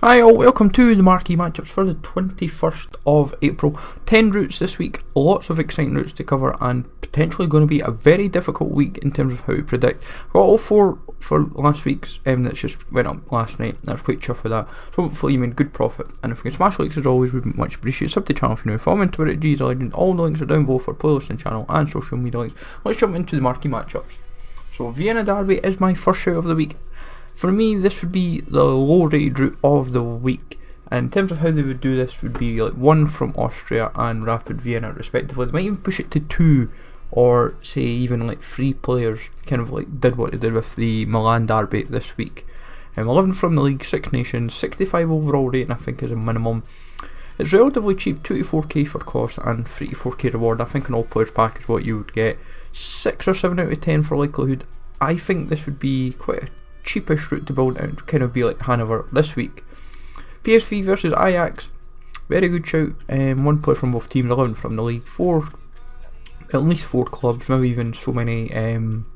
Hi all, welcome to the Marquee Matchups for the 21st of April. 10 routes this week, lots of exciting routes to cover and potentially going to be a very difficult week in terms of how to predict. Got all four for last week's that just went up last night. I was quite chuffed with that, so hopefully you made good profit. And if you can smash likes as always, we'd be much appreciated. Sub to the channel if you're new. Follow me on Twitter at GZLegend. All the links are down below for playlist and channel and social media links. Let's jump into the Marquee Matchups. So Vienna Derby is my first shout of the week. For me, this would be the low rated route of the week. And in terms of how they would do this, would be like one from Austria and Rapid Vienna respectively. They might even push it to 2, or say even like 3 players, kind of like did what they did with the Milan Derby this week. 11 from the league, 6 nations, 65 overall rating I think is a minimum. It's relatively cheap, 2 to 4k for cost and 3 to 4k reward. I think an all players pack is what you would get. 6 or 7 out of 10 for likelihood. I think this would be quite a cheapest route to build and kind of be like Hanover this week. PSV versus Ajax, very good shout. 1 player from both teams, 11 from the league, at least 4 clubs, maybe even so many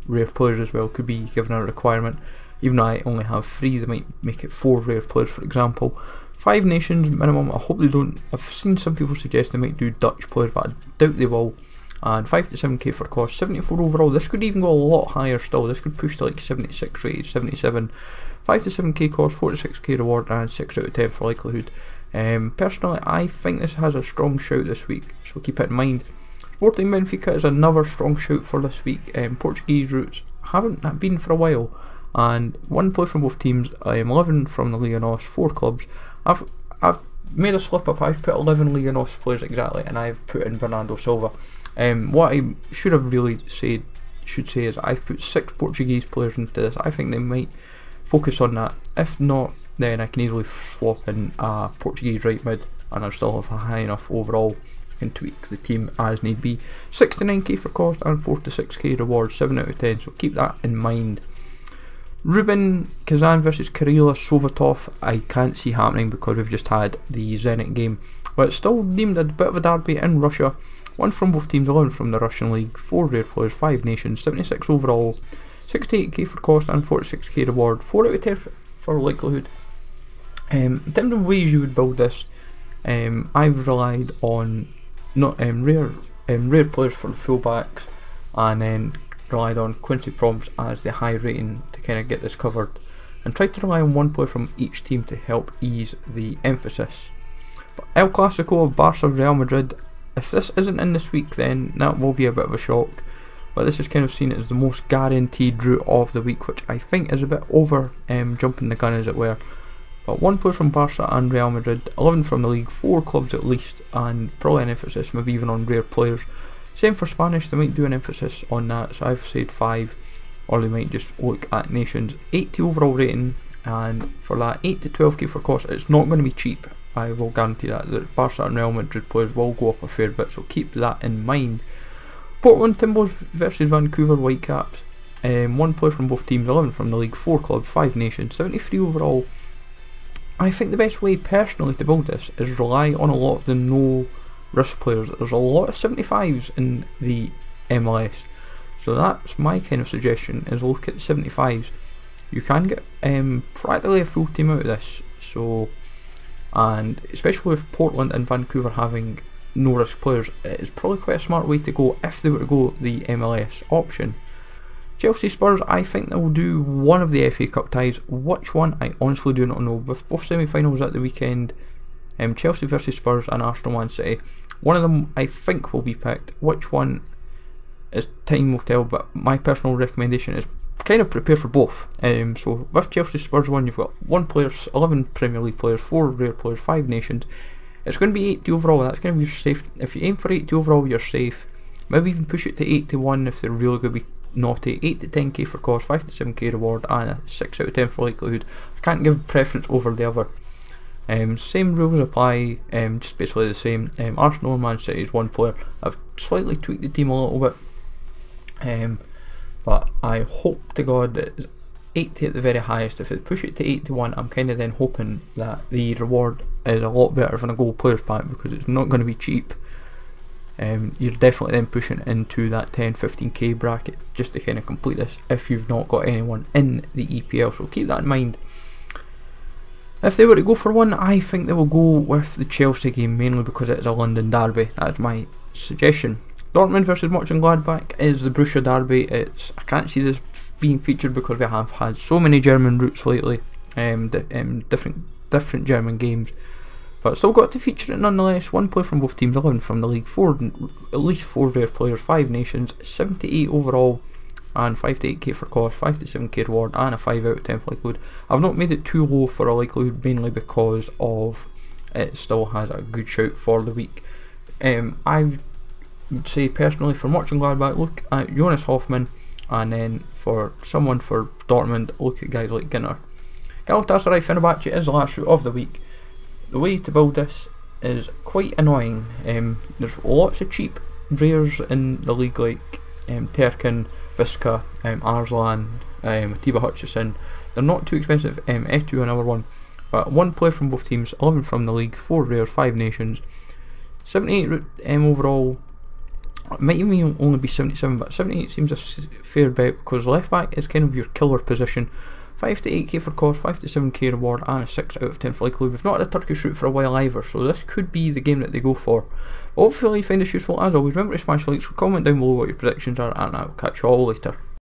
rare players as well could be given a requirement. Even though I only have 3, they might make it 4 rare players for example. 5 nations minimum. I hope they don't. I've seen some people suggest they might do Dutch players, but I doubt they will. And 5 to 7k for cost, 74 overall. This could even go a lot higher still. This could push to like 76 rated, 77. 5 to 7k cost, 4 to 6k reward, and 6 out of 10 for likelihood. Personally, I think this has a strong shout this week, so keep it in mind. Sporting Benfica is another strong shout for this week. Portuguese routes haven't been for a while, and 1 player from both teams. 11 from the Liga NOS, 4 clubs. I've made a slip up. I've put 11 Liga NOS players exactly, and I've put in Bernardo Silva. What I should have really say is I've put 6 Portuguese players into this. I think they might focus on that. If not, then I can easily swap in a Portuguese right mid and I'll still have a high enough overall. I can tweak the team as need be. 6 to 9k for cost and 4 to 6k reward, 7 out of 10, so keep that in mind. Rubin Kazan versus Kirilla Sovetov, I can't see happening because we've just had the Zenit game, but it's still deemed a bit of a derby in Russia. 1 from both teams, 11 from the Russian league, 4 rare players, 5 nations, 76 overall, 68k for cost and 46k reward, 4 out of 10 for likelihood. In terms of ways you would build this, I've relied on rare players for the fullbacks, and then relied on Quincy Proms as the high rating to kind of get this covered, and tried to rely on 1 player from each team to help ease the emphasis. But El Clasico of Barca Real Madrid, if this isn't in this week, then that will be a bit of a shock. But this is kind of seen as the most guaranteed route of the week, which I think is a bit over jumping the gun as it were. But 1 player from Barca and Real Madrid, 11 from the league, 4 clubs at least, and probably an emphasis maybe even on rare players. Same for Spanish, they might do an emphasis on that, so I've said 5, or they might just look at nations. 80 overall rating, and for that 8 to 12k for cost. It's not going to be cheap, I will guarantee that. The Barca and Real Madrid players will go up a fair bit, so keep that in mind. Portland Timbers versus Vancouver Whitecaps. 1 player from both teams, 11 from the league, 4 clubs, 5 nations, 73 overall. I think the best way personally to build this is rely on a lot of the no risk players. There's a lot of 75s in the MLS, so that's my kind of suggestion, is look at the 75s. You can get practically a full team out of this, so, and especially with Portland and Vancouver having no risk players, it's probably quite a smart way to go if they were to go the MLS option. Chelsea Spurs, I think they will do one of the FA Cup ties. Which one, I honestly do not know. With both semi-finals at the weekend, Chelsea versus Spurs and Arsenal Man City, one of them I think will be picked. Which one is time will tell, but my personal recommendation is kind of prepare for both. So with Chelsea Spurs one, you've got 1 player, 11 Premier League players, 4 rare players, 5 nations. It's going to be 80 overall, that's going to be safe. If you aim for 80 overall, you're safe. Maybe even push it to 81 if they're really going to be naughty. 8 to 10k for cost, 5 to 7k reward, and a 6 out of 10 for likelihood. I can't give preference over the other. Same rules apply, just basically the same. Arsenal and Man City is 1 player. I've slightly tweaked the team a little bit, but I hope to God that it's 80 at the very highest. If it push it to 81, I'm kind of then hoping that the reward is a lot better than a gold players pack, because it's not going to be cheap. You're definitely then pushing into that 10-15k bracket just to kind of complete this if you've not got anyone in the EPL, so keep that in mind. If they were to go for one, I think they will go with the Chelsea game, mainly because it is a London derby. That's my suggestion. Dortmund versus Mönchengladbach is the Borussia derby. I can't see this being featured because we have had so many German routes lately, different German games. But still got to feature it nonetheless. One player from both teams, 11 from the league, at least 4 rare players, 5 nations, 78 overall, and 5 to 8k for cost, 5 to 7k reward, and a 5 out of 10 for likelihood. I've not made it too low for a likelihood, mainly because of it still has a good shout for the week. I would say personally for Mönchengladbach, look at Jonas Hoffmann, and then for someone for Dortmund, look at guys like Ginter. Galatasaray Fenerbahce is the last shoot of the week. The way to build this is quite annoying. There's lots of cheap rares in the league, like Terkin, Visca, Arslan, Atiba Hutchison. They're not too expensive. F2 another one, but one player from both teams, 11 from the league, 4 rares, 5 nations, 78 overall. It might even only be 77, but 78 seems a fair bet because left back is kind of your killer position. 5 to 8k for cost, 5 to 7k reward, and a 6 out of 10 for likelihood. We've not had a Turkish route for a while either, so this could be the game that they go for. Hopefully you find this useful. As always, remember to smash the likes, comment down below what your predictions are, and I'll catch you all later.